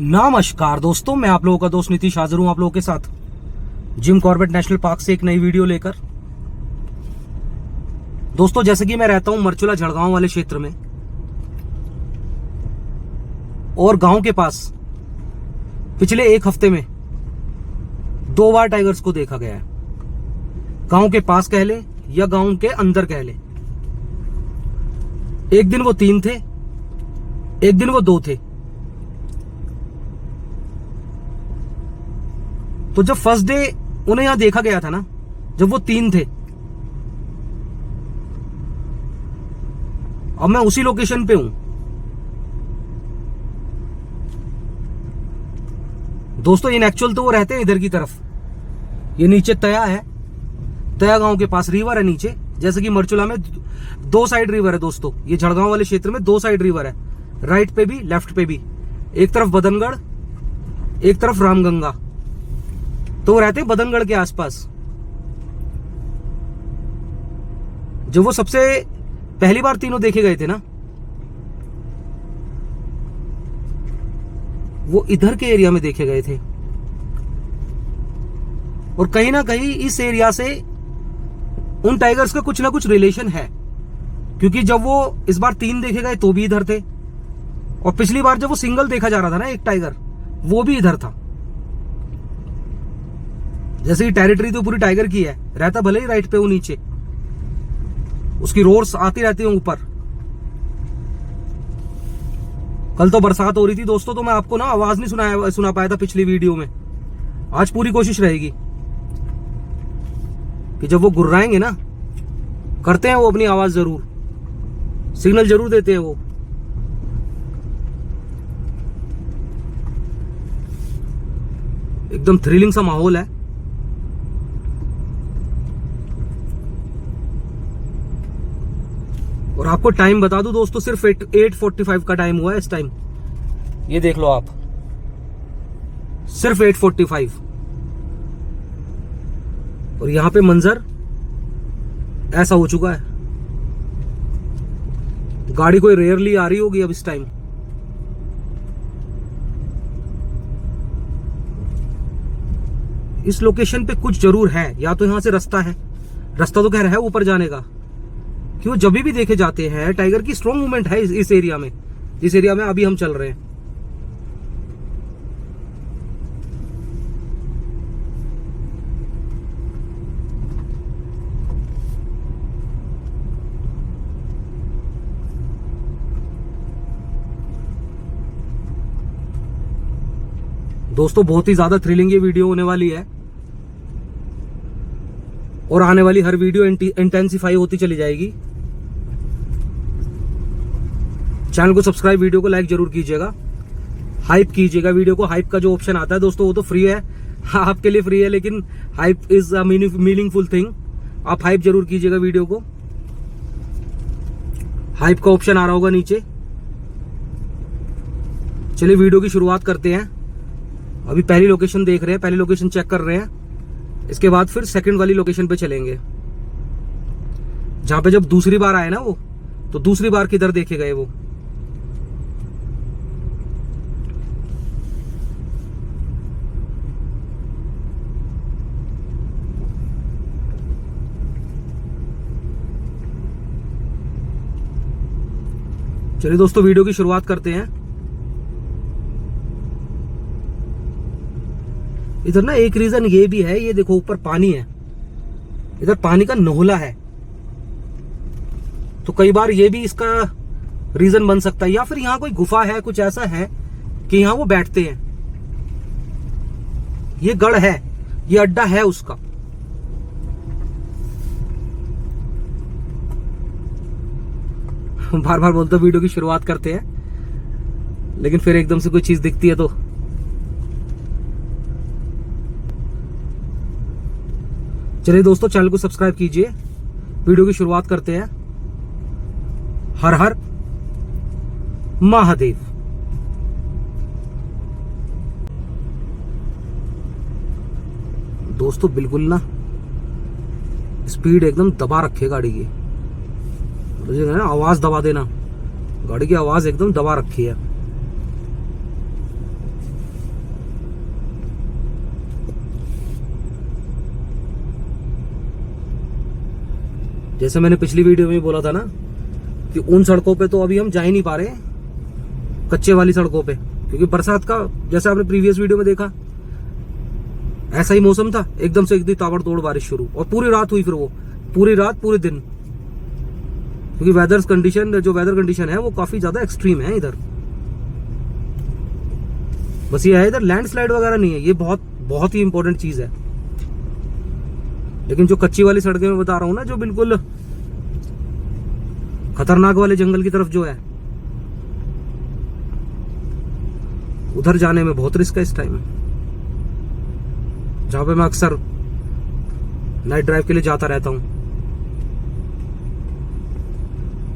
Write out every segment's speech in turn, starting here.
नमस्कार दोस्तों, मैं आप लोगों का दोस्त नीतीश हाजिर हूं आप लोगों के साथ जिम कॉर्बेट नेशनल पार्क से एक नई वीडियो लेकर। दोस्तों, जैसे कि मैं रहता हूं मरचुला झड़गांव वाले क्षेत्र में, और गांव के पास पिछले एक हफ्ते में 2 बार टाइगर्स को देखा गया है। गांव के पास कह ले या गांव के अंदर कह ले। एक दिन वो 3 थे, एक दिन वो 2 थे। तो जब फर्स्ट डे उन्हें यहां देखा गया था ना, जब वो 3 थे, अब मैं उसी लोकेशन पे हूं। दोस्तों, इन एक्चुअल तो वो रहते हैं इधर की तरफ। ये नीचे तया है, तया गांव के पास रिवर है नीचे। जैसे कि मरचुला में 2 साइड रिवर है दोस्तों। ये झड़गांव वाले क्षेत्र में 2 साइड रिवर है, राइट पे भी लेफ्ट पे भी। एक तरफ बदनगढ़, एक तरफ रामगंगा। तो वो रहते हैं बदनगढ़ के आसपास। जब वो सबसे पहली बार तीनों देखे गए थे ना, वो इधर के एरिया में देखे गए थे। और कहीं ना कहीं इस एरिया से उन टाइगर्स का कुछ ना कुछ रिलेशन है, क्योंकि जब वो इस बार 3 देखे गए तो भी इधर थे, और पिछली बार जब वो सिंगल देखा जा रहा था ना, एक टाइगर, वो भी इधर था। जैसे कि टेरिटरी तो पूरी टाइगर की है, रहता भले ही राइट पे वो नीचे, उसकी रोर्स आती रहती है ऊपर। कल तो बरसात हो रही थी दोस्तों, तो मैं आपको ना आवाज नहीं सुना पाया था पिछली वीडियो में। आज पूरी कोशिश रहेगी कि जब वो गुर्राएंगे ना, करते हैं वो अपनी आवाज जरूर, सिग्नल जरूर देते हैं वो। एकदम थ्रिलिंग सा माहौल है। और आपको टाइम बता दूं दोस्तों, सिर्फ 8:45 का टाइम हुआ है इस टाइम। ये देख लो आप, सिर्फ 8:45। और यहां पे मंजर ऐसा हो चुका है। गाड़ी कोई रेयरली आ रही होगी अब इस टाइम। इस लोकेशन पे कुछ जरूर है, या तो यहां से रास्ता है, रास्ता तो कह रहा है ऊपर जाने का, कि वो जब भी देखे जाते हैं। टाइगर की स्ट्रॉन्ग मूवमेंट है इस एरिया में, जिस एरिया में अभी हम चल रहे हैं। दोस्तों, बहुत ही ज्यादा थ्रिलिंग ये वीडियो होने वाली है, और आने वाली हर वीडियो इंटेंसिफाई होती चली जाएगी। चैनल को सब्सक्राइब, वीडियो को लाइक जरूर कीजिएगा, हाइप कीजिएगा वीडियो को। हाइप का जो ऑप्शन आता है दोस्तों, वो तो फ्री है, आपके लिए फ्री है, लेकिन hype is a meaningful thing. आप हाइप जरूर कीजिएगा वीडियो को। हाइप का ऑप्शन आ रहा होगा नीचे। चलिए वीडियो की शुरुआत करते हैं। अभी पहली लोकेशन देख रहे हैं, पहली लोकेशन चेक कर रहे हैं। इसके बाद फिर सेकंड वाली लोकेशन पे चलेंगे, जहां पे जब दूसरी बार आए ना वो, तो दूसरी बार किधर देखे गए वो। चलिए दोस्तों, वीडियो की शुरुआत करते हैं। इधर ना एक रीजन ये भी है, ये देखो ऊपर पानी है, इधर पानी का नोहला है, तो कई बार ये भी इसका रीजन बन सकता है। या फिर यहाँ कोई गुफा है, कुछ ऐसा है कि यहाँ वो बैठते हैं। ये गढ़ है, ये अड्डा है उसका। बार बार बोलते वीडियो की शुरुआत करते हैं, लेकिन फिर एकदम से कोई चीज दिखती है तो। चलिए दोस्तों, चैनल को सब्सक्राइब कीजिए, वीडियो की शुरुआत करते हैं। हर हर महादेव। दोस्तों, बिल्कुल ना स्पीड एकदम दबा रखे गाड़ी की, तो आवाज दबा देना, गाड़ी की आवाज एकदम दबा रखी है। जैसे मैंने पिछली वीडियो में बोला था ना कि उन सड़कों पे तो अभी हम जा ही नहीं पा रहे, कच्चे वाली सड़कों पे, क्योंकि बरसात का जैसे आपने प्रीवियस वीडियो में देखा ऐसा ही मौसम था, एकदम से एकदम ताबड़तोड़ बारिश शुरू, और पूरी रात हुई, फिर वो पूरी रात पूरे दिन, क्योंकि वेदर कंडीशन है वो काफी ज्यादा एक्सट्रीम है इधर। बस ये है इधर लैंडस्लाइड वगैरह नहीं है, ये बहुत ही इंपॉर्टेंट चीज है। लेकिन जो कच्ची वाली सड़कें मैं बता रहा हूं ना, जो बिल्कुल खतरनाक वाले जंगल की तरफ जो है, उधर जाने में बहुत रिस्क है इस टाइम, जहां पे मैं अक्सर नाइट ड्राइव के लिए जाता रहता हूं।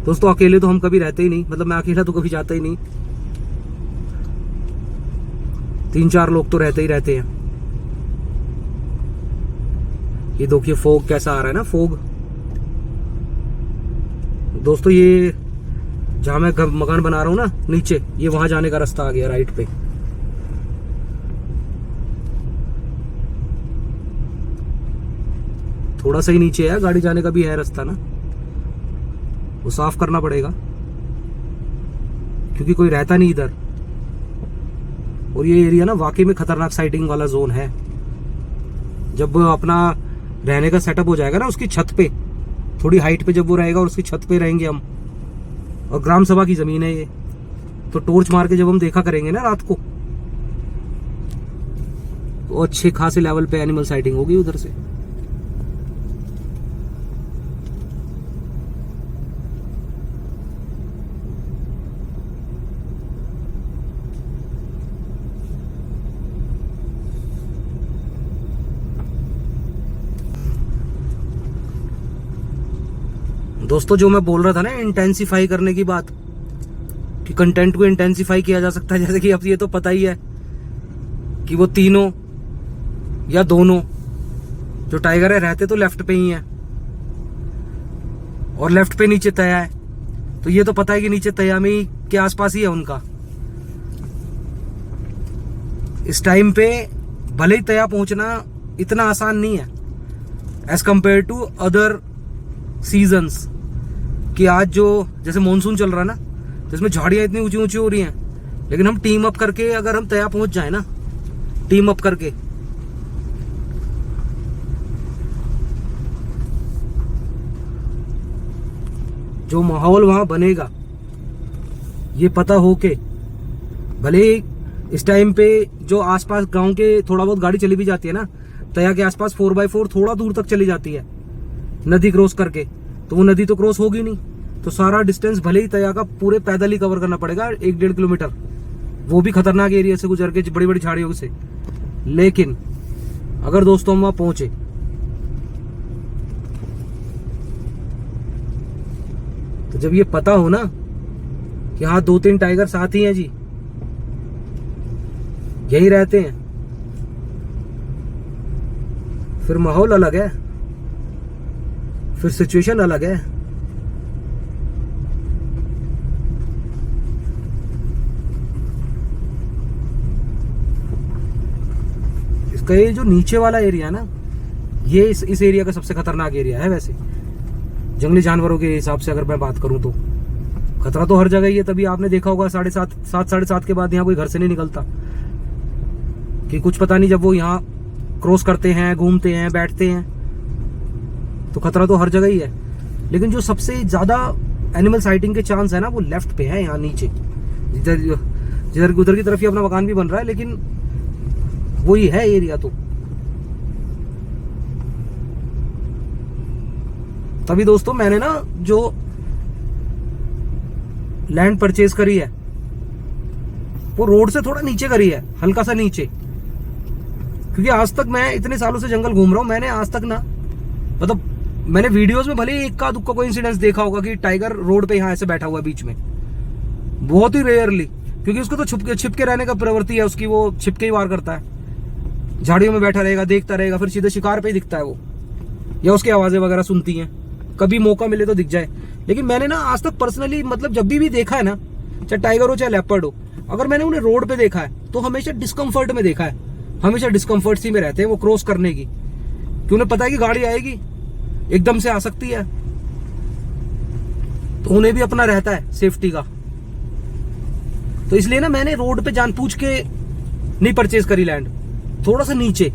दोस्तों अकेले तो हम कभी रहते ही नहीं, मतलब मैं अकेला तो कभी जाता ही नहीं, 3-4 लोग तो रहते ही रहते हैं। ये देखिए फोग कैसा आ रहा है ना, फोग। दोस्तों ये जहां मैं मकान बना रहा हूं ना नीचे, ये वहां जाने का रास्ता आ गया राइट पे। थोड़ा सा ही नीचे है, गाड़ी जाने का भी है रास्ता ना, वो साफ करना पड़ेगा क्योंकि कोई रहता नहीं इधर। और ये एरिया ना वाकई में खतरनाक साइटिंग वाला जोन है। जब अपना रहने का सेटअप हो जाएगा ना उसकी छत पे, थोड़ी हाइट पे जब वो रहेगा और उसकी छत पे रहेंगे हम, और ग्राम सभा की जमीन है ये, तो टॉर्च मार के जब हम देखा करेंगे ना रात को, तो अच्छे खासे लेवल पे एनिमल साइटिंग होगी उधर से। दोस्तों जो मैं बोल रहा था ना इंटेंसिफाई करने की बात, कि कंटेंट को इंटेंसिफाई किया जा सकता है, जैसे कि अब ये तो पता ही है कि वो तीनों या दोनों जो टाइगर है रहते तो लेफ्ट पे ही है, और लेफ्ट पे नीचे तया है, तो ये तो पता है कि नीचे तया में ही के आसपास ही है उनका। इस टाइम पे भले ही तया पहुंचना इतना आसान नहीं है as compare to other seasons, कि आज जो जैसे मॉनसून चल रहा है ना, तो इसमें झाड़ियां इतनी ऊंची ऊंची हो रही हैं, लेकिन हम टीम अप करके अगर हम तया पहुंच जाए ना, टीम अप करके, जो माहौल वहां बनेगा ये पता हो के, भले इस टाइम पे जो आसपास गांव के थोड़ा बहुत गाड़ी चली भी जाती है ना, तया के आसपास 4x4 थोड़ा दूर तक चली जाती है नदी क्रॉस करके, तो वो नदी तो क्रॉस होगी नहीं, तो सारा डिस्टेंस भले ही तया का पूरे पैदल ही कवर करना पड़ेगा 1-1.5 किलोमीटर, वो भी खतरनाक एरिया से गुजर के बड़ी बड़ी झाड़ियों से। लेकिन अगर दोस्तों हम वहां पहुंचे, तो जब ये पता हो ना कि हाँ 2-3 टाइगर साथ ही हैं जी, यही रहते हैं, फिर माहौल अलग है, फिर सिचुएशन अलग है। इसका ये जो नीचे वाला एरिया ना, ये इस एरिया का सबसे खतरनाक एरिया है वैसे, जंगली जानवरों के हिसाब से अगर मैं बात करूं तो। खतरा तो हर जगह ही है, तभी आपने देखा होगा 7:30 के बाद यहाँ कोई घर से नहीं निकलता, कि कुछ पता नहीं जब वो यहाँ क्रॉस करते हैं, घूमते हैं, बैठते हैं, तो खतरा तो हर जगह ही है। लेकिन जो सबसे ज्यादा एनिमल साइटिंग के चांस है ना, वो लेफ्ट पे है, यहाँ नीचे, जिधर उधर की तरफ ही अपना मकान भी बन रहा है, लेकिन वही है एरिया। तो तभी दोस्तों मैंने ना जो लैंड परचेज करी है वो रोड से थोड़ा नीचे करी है, हल्का सा नीचे, क्योंकि आज तक मैं इतने सालों से जंगल घूम रहा हूं, मैंने आज तक ना, मतलब मैंने वीडियोस में भले ही एक का दुक्का कोई इंसिडेंस देखा होगा कि टाइगर रोड पे यहाँ ऐसे बैठा हुआ है बीच में, बहुत ही रेयरली, क्योंकि उसको तो छिपके रहने का प्रवृत्ति है उसकी, वो छिपके ही वार करता है, झाड़ियों में बैठा रहेगा, देखता रहेगा, फिर सीधे शिकार पे ही दिखता है वो, या उसकी आवाजें वगैरह सुनती हैं, कभी मौका मिले तो दिख जाए। लेकिन मैंने ना आज तक पर्सनली, मतलब जब भी देखा है ना, चाहे टाइगर हो चाहे लेपर्ड हो, अगर मैंने उन्हें रोड पे देखा है तो हमेशा डिस्कम्फर्ट में देखा है, हमेशा डिस्कम्फर्ट सी में रहते हैं वो क्रॉस करने की, क्यों उन्हें पता है कि गाड़ी आएगी, एकदम से आ सकती है, तो उन्हें भी अपना रहता है सेफ्टी का। तो इसलिए ना मैंने रोड पे जानबूझ के नहीं परचेज करी लैंड, थोड़ा सा नीचे।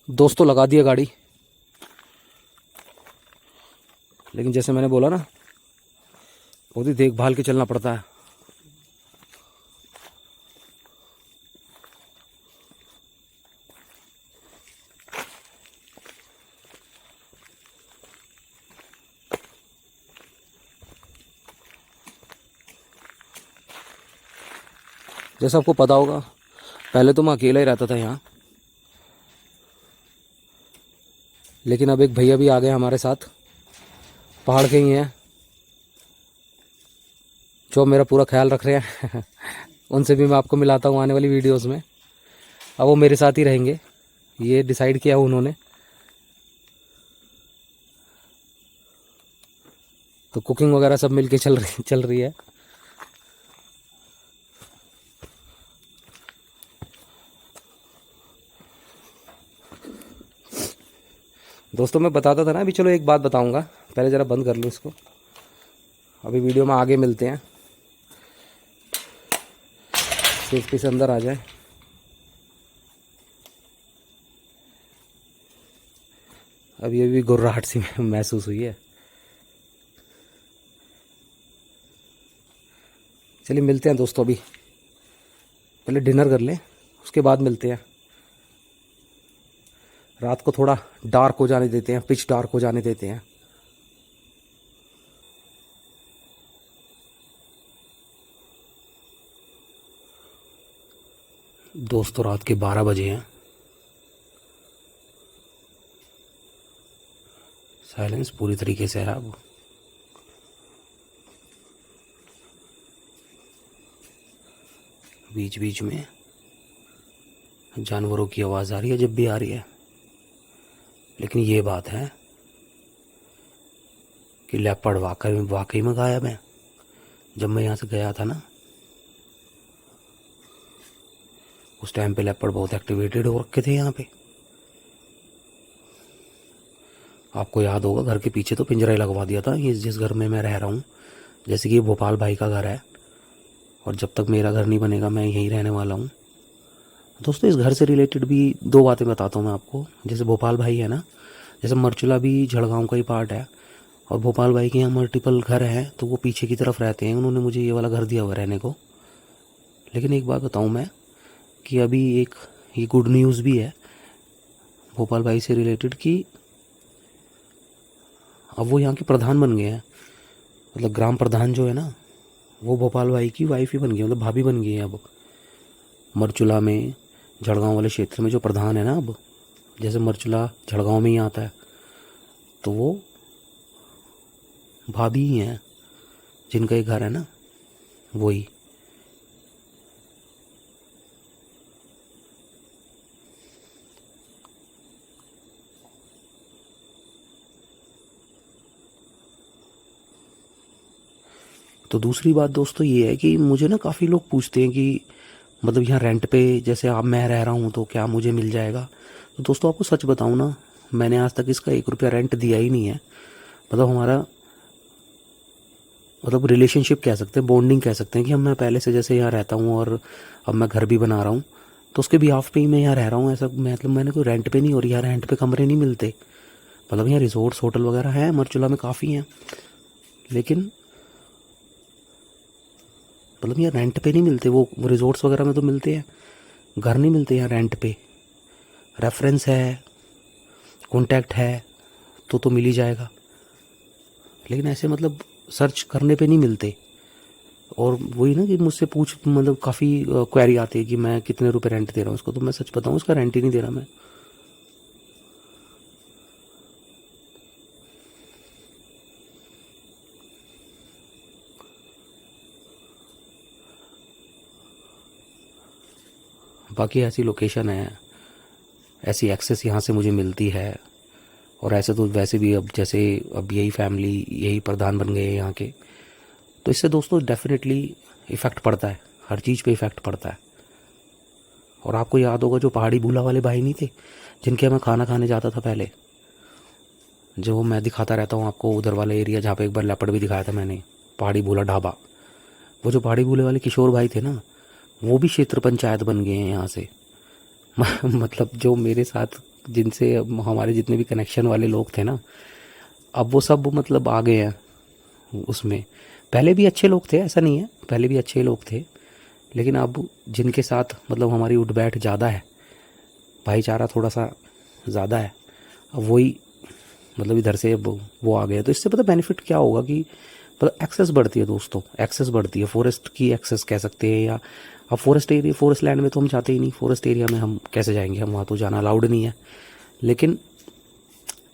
दोस्तों लगा दिया गाड़ी, लेकिन जैसे मैंने बोला ना बहुत ही देखभाल के चलना पड़ता है। जैसा आपको पता होगा पहले तो मैं अकेला ही रहता था यहाँ, लेकिन अब एक भैया भी आ गए हमारे साथ, पहाड़ के ही हैं जो मेरा पूरा ख्याल रख रहे हैं। उनसे भी मैं आपको मिलाता हूँ आने वाली वीडियोस में। अब वो मेरे साथ ही रहेंगे, ये डिसाइड किया उन्होंने। तो कुकिंग वगैरह सब मिलके चल रही है। दोस्तों मैं बताता था ना, अभी चलो एक बात बताऊंगा, पहले ज़रा बंद कर लो इसको, अभी वीडियो में आगे मिलते हैं। सेफ्टी से अंदर आ जाए। अभी अभी घुर्राहट सी महसूस हुई है। चलिए मिलते हैं दोस्तों, अभी पहले डिनर कर लें उसके बाद मिलते हैं। रात को थोड़ा डार्क हो जाने देते हैं, पिच डार्क हो जाने देते हैं। दोस्तों रात के 12 बजे हैं। साइलेंस पूरी तरीके से है। अब बीच बीच में जानवरों की आवाज़ आ रही है, जब भी आ रही है। लेकिन ये बात है कि लेपर्ड वाकई में गायब है। जब मैं यहाँ से गया था ना, उस टाइम पे लेपर्ड बहुत एक्टिवेटेड हो रखे थे यहाँ पे। आपको याद होगा घर के पीछे तो पिंजरा ही लगवा दिया था, ये जिस घर में मैं रह रहा हूँ। जैसे कि ये भोपाल भाई का घर है, और जब तक मेरा घर नहीं बनेगा मैं यहीं रहने वाला हूँ। दोस्तों इस घर से रिलेटेड भी 2 बातें बताता हूँ मैं आपको। जैसे भोपाल भाई है ना, जैसे मरचुला भी झड़गांव का ही पार्ट है, और भोपाल भाई के यहाँ मल्टीपल घर हैं, तो वो पीछे की तरफ रहते हैं। उन्होंने मुझे ये वाला घर दिया हुआ रहने को। लेकिन एक बात बताऊँ मैं कि अभी एक ये गुड न्यूज़ भी है भोपाल भाई से रिलेटेड, कि अब वो यहाँ के प्रधान बन गए हैं। मतलब ग्राम प्रधान जो है ना, वो भोपाल भाई की वाइफ ही बन गई, मतलब भाभी बन गई है अब। मरचुला में झड़गांव वाले क्षेत्र में जो प्रधान है ना, अब जैसे मरचुला झड़गांव में ही आता है, तो वो भाभी ही हैं जिनका एक घर है ना, वही। तो दूसरी बात दोस्तों ये है कि मुझे ना काफ़ी लोग पूछते हैं कि मतलब यहाँ रेंट पे जैसे आप मैं रह रहा हूँ तो क्या मुझे मिल जाएगा। तो दोस्तों आपको सच बताऊँ ना, मैंने आज तक इसका 1 रुपया रेंट दिया ही नहीं है। मतलब हमारा मतलब रिलेशनशिप कह सकते हैं, बॉन्डिंग कह सकते हैं कि हम मैं पहले से जैसे यहाँ रहता हूँ और अब मैं घर भी बना रहा हूँ, तो उसके बिहाफ पे ही मैं यहाँ रह रहा हूँ। ऐसा मतलब मैंने कोई रेंट पे नहीं, और यहाँ रेंट पे कमरे नहीं मिलते। मतलब यहाँ रिजॉर्ट्स होटल वगैरह हैं मरचुला में काफ़ी हैं, लेकिन मतलब यहाँ रेंट पे नहीं मिलते। वो रिजॉर्ट्स वगैरह में तो मिलते हैं, घर नहीं मिलते यहाँ रेंट पे। रेफरेंस है, कॉन्टैक्ट है तो मिल ही जाएगा, लेकिन ऐसे मतलब सर्च करने पे नहीं मिलते। और वही ना कि मुझसे मतलब काफ़ी क्वेरी आती है कि मैं कितने रुपए रेंट दे रहा हूँ उसको। तो मैं सच बताऊँ उसका रेंट ही नहीं दे रहा मैं। बाकी ऐसी लोकेशन है, ऐसी एक्सेस यहाँ से मुझे मिलती है। और ऐसे तो वैसे भी अब जैसे अब यही फैमिली यही प्रधान बन गए हैं यहाँ के, तो इससे दोस्तों डेफिनेटली इफ़ेक्ट पड़ता है, हर चीज़ पे इफ़ेक्ट पड़ता है। और आपको याद होगा जो पहाड़ी भूला वाले भाई नहीं थे जिनके मैं खाना खाने जाता था पहले, जो मैं दिखाता रहता हूँ आपको, उधर वाले एरिया जहाँ पे एक बार लेपर्ड भी दिखाया था मैंने, पहाड़ी भूला ढाबा। वो जो पहाड़ी भूले वाले किशोर भाई थे ना, वो भी क्षेत्र पंचायत बन गए हैं यहाँ से। मतलब जो मेरे साथ जिनसे हमारे जितने भी कनेक्शन वाले लोग थे ना, अब वो सब मतलब आ गए हैं उसमें। पहले भी अच्छे लोग थे, ऐसा नहीं है, पहले भी अच्छे लोग थे, लेकिन अब जिनके साथ मतलब हमारी उठ बैठ ज़्यादा है, भाईचारा थोड़ा सा ज़्यादा है, अब वही मतलब इधर से अब वो आ गया। तो इससे पता बेनिफिट क्या होगा कि मतलब एक्सेस बढ़ती है दोस्तों, एक्सेस बढ़ती है, फॉरेस्ट की एक्सेस कह सकते हैं। या अब फॉरेस्ट एरिया, फॉरेस्ट लैंड में तो हम जाते ही नहीं, फॉरेस्ट एरिया में हम कैसे जाएंगे, हम वहाँ तो जाना अलाउड नहीं है। लेकिन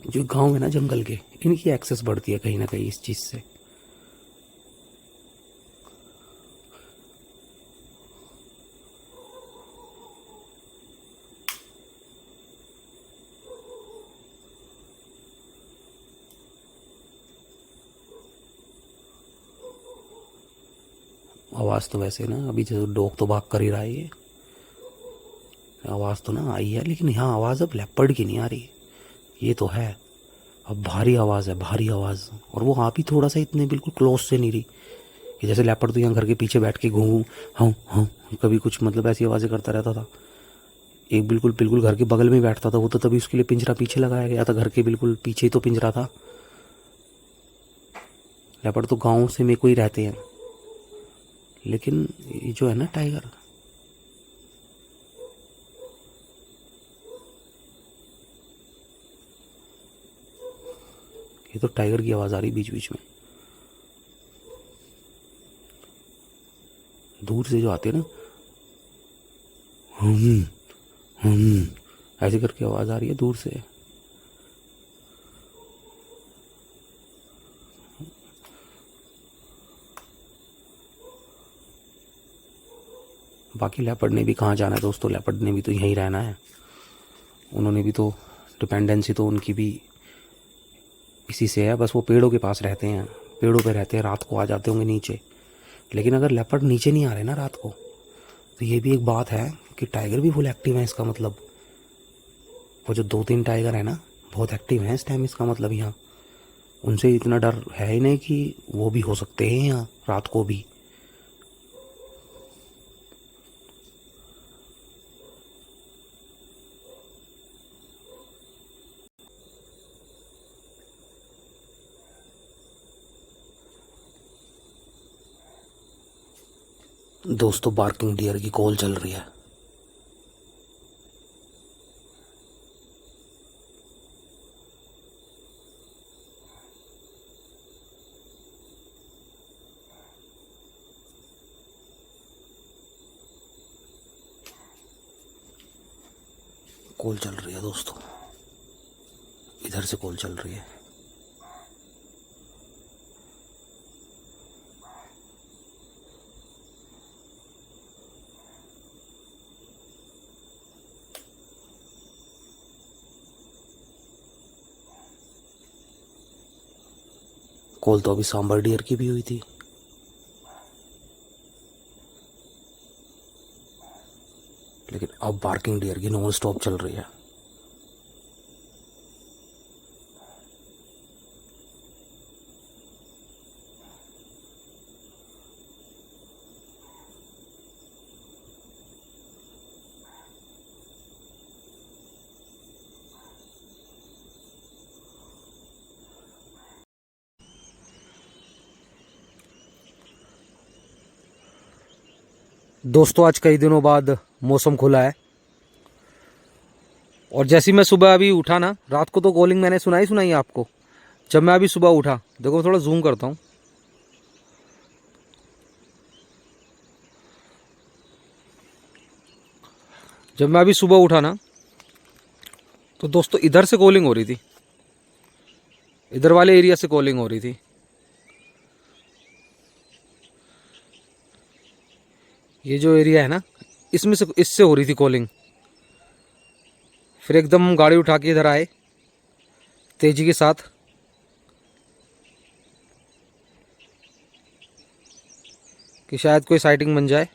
जो गांव है ना जंगल के, इनकी एक्सेस बढ़ती है कहीं ना कहीं इस चीज़ से। आवाज़ तो वैसे ना अभी जो डॉग तो भाग कर ही रहा है, ये आवाज़ तो ना आई है, लेकिन यहाँ आवाज़ अब लेपर्ड की नहीं आ रही, ये तो है। अब भारी आवाज़ है, भारी आवाज़, और वो आप ही थोड़ा सा इतने बिल्कुल क्लोज से नहीं रही कि जैसे लेपर्ड तो यहाँ घर के पीछे बैठ के घूँ हाँ हाँ कभी कुछ मतलब ऐसी आवाज़ें करता रहता था। एक बिल्कुल बिल्कुल घर के बगल में बैठता था वो, तो तभी उसके लिए पिंजरा पीछे लगाया गया था, घर के बिल्कुल पीछे ही तो पिंजरा था। लेपर्ड तो गाँव से में कोई रहते हैं, लेकिन ये जो है ना टाइगर, ये तो टाइगर की आवाज़ आ रही बीच बीच में, दूर से जो आते हैं ना, हम हम ऐसे करके आवाज़ आ रही है दूर से। बाकी लेपर्ड ने भी कहाँ जाना है दोस्तों, लेपर्ड ने भी तो यहीं रहना है, उन्होंने भी तो डिपेंडेंसी तो उनकी भी इसी से है, बस वो पेड़ों के पास रहते हैं, पेड़ों पे रहते हैं, रात को आ जाते होंगे नीचे। लेकिन अगर लेपर्ड नीचे नहीं आ रहे ना रात को, तो ये भी एक बात है कि टाइगर भी फुल एक्टिव है, इसका मतलब वो जो 2-3 टाइगर है ना बहुत एक्टिव हैं इस टाइम, इसका मतलब यहाँ उनसे इतना डर है ही नहीं कि वो भी हो सकते हैं यहाँ रात को भी। दोस्तों बार्किंग डियर की कॉल चल रही है, कॉल चल रही है दोस्तों, इधर से कॉल चल रही है। कॉल तो अभी सांबर डियर की भी हुई थी। लेकिन अब बार्किंग डियर की नॉन स्टॉप चल रही है। दोस्तों आज कई दिनों बाद मौसम खुला है, और जैसे ही मैं सुबह अभी उठा ना, रात को तो कॉलिंग मैंने सुनाई आपको। जब मैं अभी सुबह उठा, देखो थोड़ा जूम करता हूँ, जब मैं अभी सुबह उठा ना, तो दोस्तों इधर से कॉलिंग हो रही थी, इधर वाले एरिया से कॉलिंग हो रही थी। ये जो एरिया है ना, इसमें से इससे हो रही थी कॉलिंग। फिर एकदम हम गाड़ी उठा के इधर आए तेजी के साथ, कि शायद कोई साइटिंग बन जाए।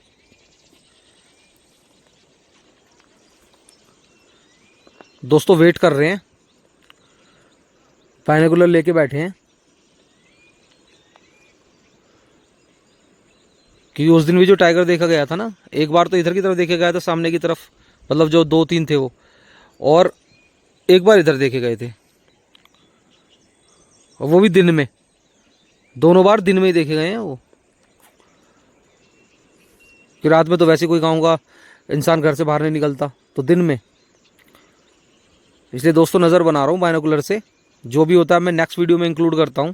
दोस्तों वेट कर रहे हैं, बाइनोकुलर लेके बैठे हैं, क्योंकि उस दिन भी जो टाइगर देखा गया था ना, एक बार तो इधर की तरफ देखा गया था सामने की तरफ, मतलब जो 2-3 थे वो, और एक बार इधर देखे गए थे, और वो भी दिन में। दोनों बार दिन में ही देखे गए हैं वो, कि रात में तो वैसे कोई गाँव का इंसान घर से बाहर नहीं निकलता, तो दिन में। इसलिए दोस्तों नज़र बना रहा हूँ बाइनोकुलर से, जो भी होता है मैं नेक्स्ट वीडियो में इंक्लूड करता हूँ।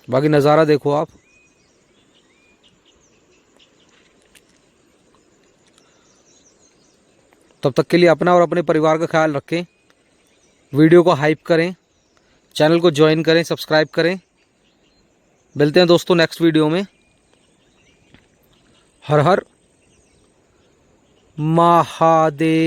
बाकी नज़ारा देखो आप। तब तक के लिए अपना और अपने परिवार का ख्याल रखें, वीडियो को हाइप करें, चैनल को ज्वाइन करें, सब्सक्राइब करें। मिलते हैं दोस्तों नेक्स्ट वीडियो में। हर हर महादेव।